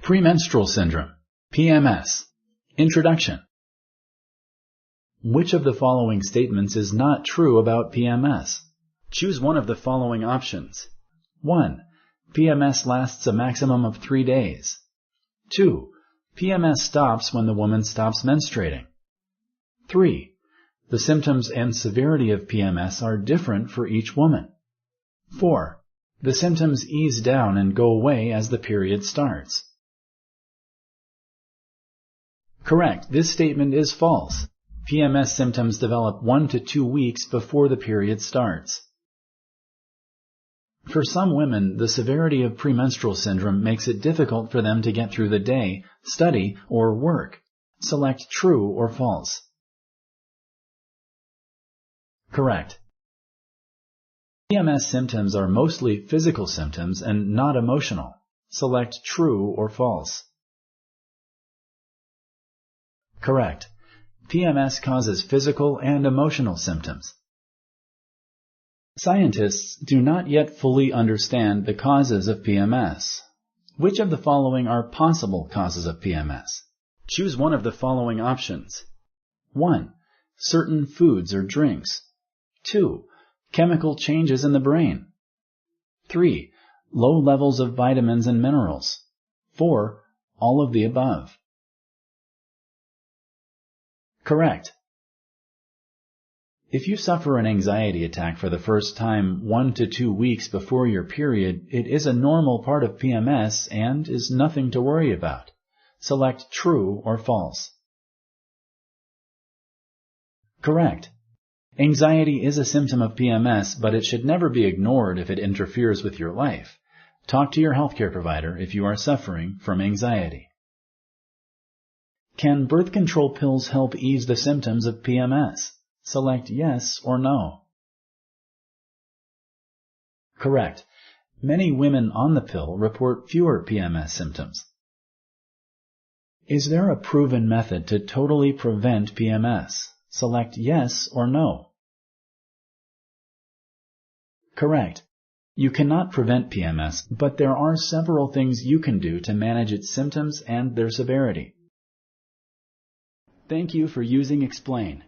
Premenstrual Syndrome, PMS. Introduction. Which of the following statements is not true about PMS? Choose one of the following options. 1. PMS lasts a maximum of 3 days. 2. PMS stops when the woman stops menstruating. 3. The symptoms and severity of PMS are different for each woman. 4. The symptoms ease down and go away as the period starts. Correct. This statement is false. PMS symptoms develop 1 to 2 weeks before the period starts. For some women, the severity of premenstrual syndrome makes it difficult for them to get through the day, study, or work. Select true or false. Correct. PMS symptoms are mostly physical symptoms and not emotional. Select true or false. Correct. PMS causes physical and emotional symptoms. Scientists do not yet fully understand the causes of PMS. Which of the following are possible causes of PMS? Choose one of the following options. 1. Certain foods or drinks. 2. Chemical changes in the brain. 3. Low levels of vitamins and minerals. 4. All of the above. Correct. If you suffer an anxiety attack for the first time 1 to 2 weeks before your period, it is a normal part of PMS and is nothing to worry about. Select true or false. Correct. Anxiety is a symptom of PMS, but it should never be ignored if it interferes with your life. Talk to your healthcare provider if you are suffering from anxiety. Can birth control pills help ease the symptoms of PMS? Select yes or no. Correct. Many women on the pill report fewer PMS symptoms. Is there a proven method to totally prevent PMS? Select yes or no. Correct. You cannot prevent PMS, but there are several things you can do to manage its symptoms and their severity. Thank you for using Explain.